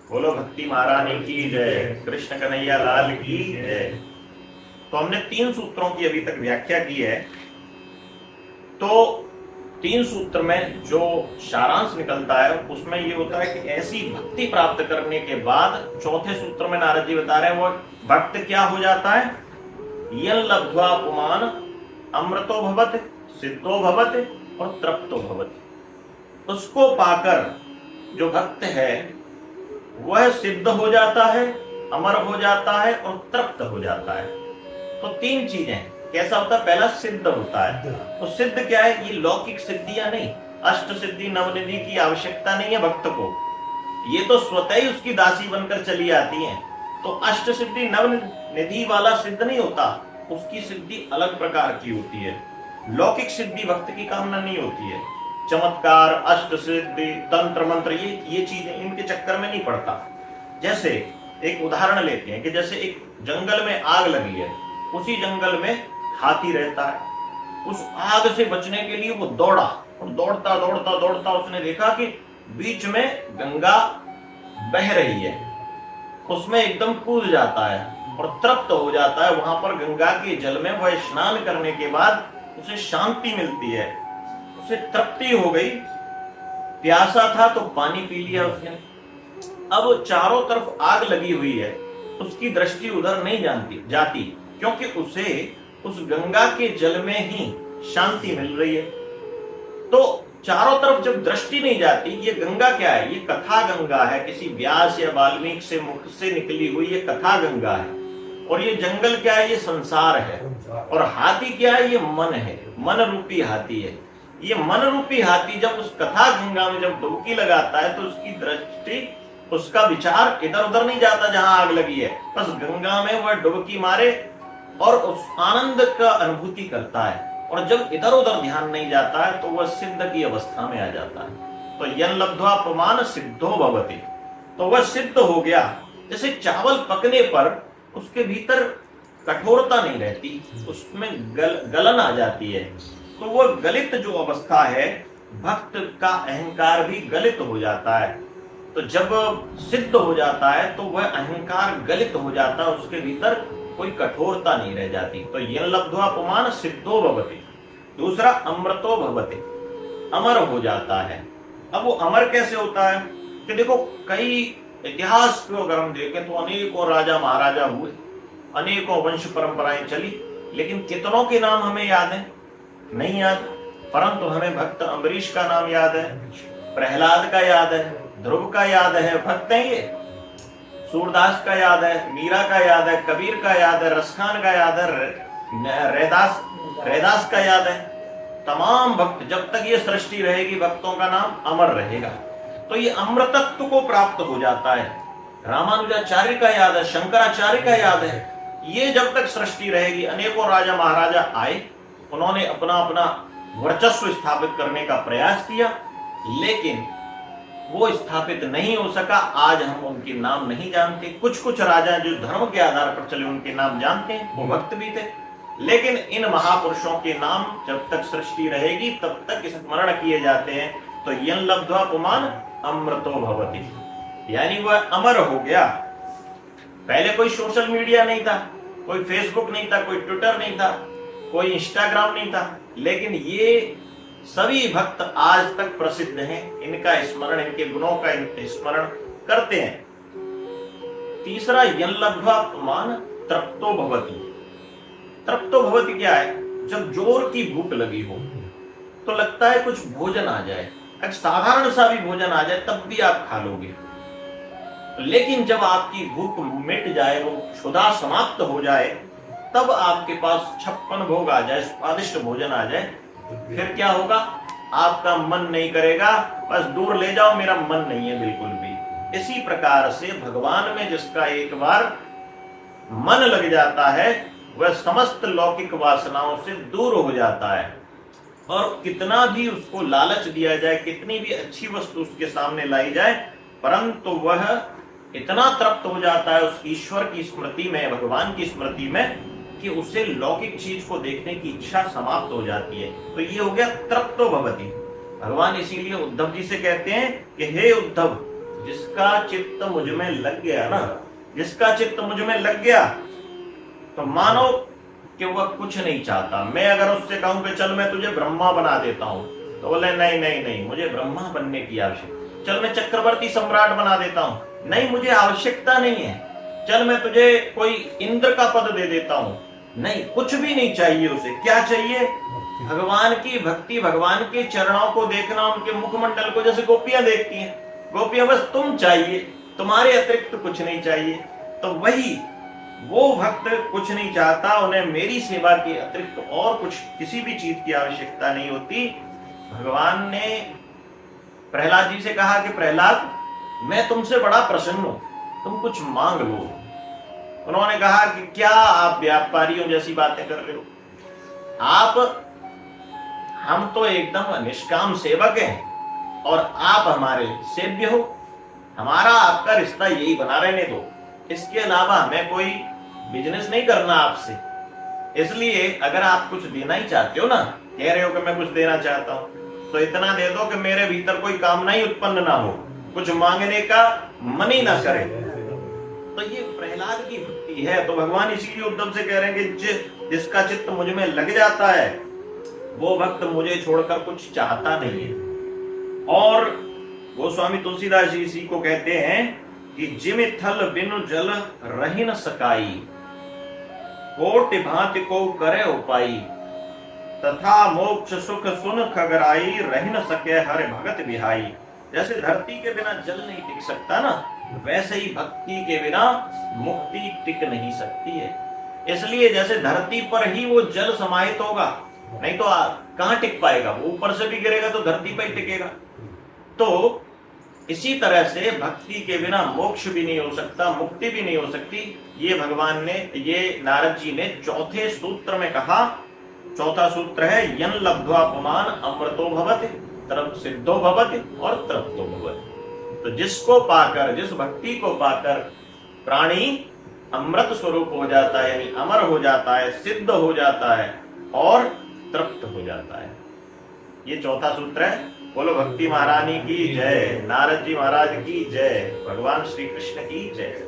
बोलो भक्ति महारानी की जय, कृष्ण कन्हैया लाल की जय। तो हमने 3 सूत्रों की अभी तक व्याख्या की है। तो 3 सूत्र में जो सारांश निकलता है उसमें ये होता है कि ऐसी भक्ति प्राप्त करने के बाद चौथे सूत्र में नारद जी बता रहे हैं वो भक्त क्या हो जाता है। यं लब्ध्वा पुमान अमृतो भवत, सिद्धो भवत और तृप्तो भवत। उसको पाकर जो भक्त है वह सिद्ध हो जाता है, अमर हो जाता है और तृप्त हो जाता है। तो 3 चीजें कैसा होता है। पहला सिद्ध होता है। तो सिद्ध क्या है, ये लौकिक सिद्धियां नहीं, अष्ट सिद्धि नवनिधि की आवश्यकता नहीं है भक्त को, ये तो स्वतः ही उसकी दासी बनकर चली आती हैं। तो अष्ट सिद्धि नवनिधि वाला सिद्ध नहीं होता, उसकी सिद्धि अलग प्रकार की होती है। लौकिक सिद्धि भक्त की कामना नहीं होती है। चमत्कार, अष्ट सिद्धि, तंत्र मंत्र, ये चीजें इनके चक्कर में नहीं पड़ता। जैसे एक उदाहरण लेते हैं कि जैसे एक जंगल में आग लगी है, उसी जंगल में हाथी रहता है। उस आग से बचने के लिए वो दौड़ा और दौड़ता दौड़ता दौड़ता उसने देखा कि बीच में गंगा बह रही है, उसमें एकदम कूद जाता है और तृप्त हो जाता है। वहां पर गंगा के जल में वह स्नान करने के बाद उसे शांति मिलती है, उसे तृप्ति हो गई। प्यासा था तो पानी पी लिया उसने। अब चारों तरफ आग लगी हुई है, उसकी दृष्टि उधर नहीं जाती क्योंकि उसे उस गंगा के जल में ही शांति मिल रही है। तो चारों तरफ जब दृष्टि नहीं जाती, ये गंगा क्या है, ये कथा गंगा है, किसी व्यास या वाल्मीकि से मुख से निकली हुई ये कथा गंगा है। और ये जंगल क्या है, ये संसार है। और हाथी क्या है, ये मन है, मन रूपी हाथी है। ये मन रूपी हाथी जब उस कथा गंगा में जब डुबकी लगाता है तो उसकी दृष्टि, उसका विचार इधर उधर नहीं जाता जहां आग लगी है, बस गंगा में वह डुबकी मारे और उस आनंद का अनुभूति करता है। और जब इधर उधर ध्यान नहीं जाता है तो वह सिद्ध की अवस्था में आ जाता है। तो यं लब्ध्वा पुमान सिद्धो भवति, तो वह सिद्ध हो गया। जैसे चावल पकने पर उसके भीतर कठोरता नहीं रहती, उसमें गलन आ जाती है। तो वह गलित जो अवस्था है, भक्त का अहंकार भी गलित हो जाता है। तो जब सिद्ध हो जाता है तो वह अहंकार गलित हो जाता है, उसके भीतर कोई कठोरता नहीं रह जाती। तो यं लब्ध्वा पुमान सिद्धो भवति। दूसरा अमृतो भवति, अमर हो जाता है। अब वो अमर कैसे होता है कि देखो, कई इतिहास को अगर हम देखें तो अनेकों राजा महाराजा हुए, अनेकों वंश परंपराएं चली, लेकिन कितनों के नाम हमें याद है, नहीं याद। परंतु हमें भक्त अम्बरीश का नाम याद है, प्रहलाद का याद है, ध्रुव का याद है, भक्त हैं ये। सूरदास का याद है, मीरा का याद है, कबीर का याद है, रसखान का याद है, रैदास का याद है। तमाम भक्त, जब तक ये सृष्टि रहेगी भक्तों का नाम अमर रहेगा। तो ये अमृतत्व को प्राप्त हो जाता है। रामानुजाचार्य का याद है, शंकराचार्य का याद है। ये जब तक सृष्टि रहेगी, अनेकों राजा महाराजा आए, उन्होंने अपना अपना वर्चस्व स्थापित करने का प्रयास किया, लेकिन वो स्थापित नहीं हो सका। आज हम उनके नाम नहीं जानते। कुछ कुछ राजा जो धर्म के आधार पर चले उनके नाम जानते हैं, वो भक्त भी थे। लेकिन इन महापुरुषों के नाम जब तक सृष्टि रहेगी तब तक स्मरण किए जाते हैं। तो यं लब्ध्वा पुमान अमृतो भवति, यानी वह अमर हो गया। पहले कोई सोशल मीडिया नहीं था, कोई फेसबुक नहीं था, कोई ट्विटर नहीं था, कोई इंस्टाग्राम नहीं था, लेकिन ये सभी भक्त आज तक प्रसिद्ध हैं। इनका स्मरण, इनके गुणों का स्मरण करते हैं। तीसरा यं लब्ध्वा पुमान तृप्तो भवति। तृप्तो भवति क्या है, जब जोर की भूख लगी हो तो लगता है कुछ भोजन आ जाए, एक साधारण सा भी भोजन आ जाए तब भी आप खा लोगे। लेकिन जब आपकी भूख मिट जाए, वो क्षुधा समाप्त हो जाए, तब आपके पास 56 भोग आ जाए, स्वादिष्ट भोजन आ जाए, फिर क्या होगा, आपका मन नहीं करेगा, बस दूर ले जाओ, मेरा मन नहीं है बिल्कुल भी। इसी प्रकार से भगवान में जिसका एक बार मन लग जाता है, वह समस्त लौकिक वासनाओं से दूर हो जाता है। और कितना भी उसको लालच दिया जाए, कितनी भी अच्छी वस्तु उसके सामने लाई जाए, परंतु वह इतना तृप्त हो जाता है उस ईश्वर की स्मृति में, भगवान की स्मृति में, कि उसे लौकिक चीज को देखने की इच्छा समाप्त हो जाती है। तो ये हो गया तृप्तो भवति। भगवान इसीलिए उद्धव जी से कहते हैं कि हे उद्धव, जिसका चित्त मुझ में लग गया ना, जिसका चित्त मुझ में लग गया, तो मानो कि वह कुछ नहीं चाहता। मैं अगर उससे कहूं कि चल मैं तुझे ब्रह्मा बना देता हूं, तो बोले नहीं नहीं नहीं, मुझे ब्रह्मा बनने की आवश्यकता। चल मैं चक्रवर्ती सम्राट बना देता हूं, नहीं मुझे आवश्यकता नहीं है। चल मैं तुझे कोई इंद्र का पद दे देता हूं, नहीं, कुछ भी नहीं चाहिए उसे। क्या चाहिए? भगवान की भक्ति, भगवान के चरणों को देखना, उनके मुखमंडल को, जैसे गोपियां देखती हैं। गोपियां बस तुम चाहिए, तुम्हारे अतिरिक्त कुछ नहीं चाहिए। तो वही वो भक्त कुछ नहीं चाहता, उन्हें मेरी सेवा के अतिरिक्त और कुछ किसी भी चीज की आवश्यकता नहीं होती। भगवान ने प्रहलाद जी से कहा कि प्रहलाद, मैं तुमसे बड़ा प्रसन्न हूं, तुम कुछ मांग लो। उन्होंने कहा कि क्या आप व्यापारियों जैसी बातें कर रहे हो? हम तो एकदम निष्काम सेवक हैं और आप हमारे सेव्य हो। हमारा आपका रिश्ता यही बना रहने दो, इसके अलावा हमें कोई बिजनेस नहीं करना आपसे। इसलिए अगर आप कुछ देना ही चाहते हो ना, कह रहे हो कि मैं कुछ देना चाहता हूं, तो इतना दे दो कि मेरे भीतर कोई कामना ही उत्पन्न ना हो, कुछ मांगने का मन ही ना करे। तो ये प्रहलाद की भक्ति है। तो भगवान इसीलिए उद्धव से कह रहे हैं कि जिसका चित्त मुझ में लग जाता है, वो भक्त मुझे छोड़कर कुछ चाहता नहीं है। और गोस्वामी तुलसीदास जी इसी को कहते हैं कि जिम थल बिनु जल रही न सकाई, कोटि भांति को करे उपाई, तथा मोक्ष सुख सुन खगराई, रही न सके हर भगत बिहाई। जैसे धरती के बिना जल नहीं टिक सकता ना, वैसे ही भक्ति के बिना मुक्ति टिक नहीं सकती है। इसलिए जैसे धरती पर ही वो जल समाहित होगा, नहीं तो कहां टिक पाएगा? वो ऊपर से भी गिरेगा तो धरती पर ही टिकेगा। तो इसी तरह से भक्ति के बिना मोक्ष भी नहीं हो सकता, मुक्ति भी नहीं हो सकती। ये भगवान ने, ये नारद जी ने चौथे सूत्र में कहा। चौथा सूत्र है यन लब्ध्वा पुमान अमृतो भवति, तृप्त सिद्धो भवति और तृप्तो भवति। तो जिसको पाकर, जिस भक्ति को पाकर प्राणी अमृत स्वरूप हो जाता है, यानी अमर हो जाता है, सिद्ध हो जाता है और तृप्त हो जाता है। ये चौथा सूत्र है। बोलो भक्ति महारानी की जय, नारद जी महाराज की जय, भगवान श्री कृष्ण की जय।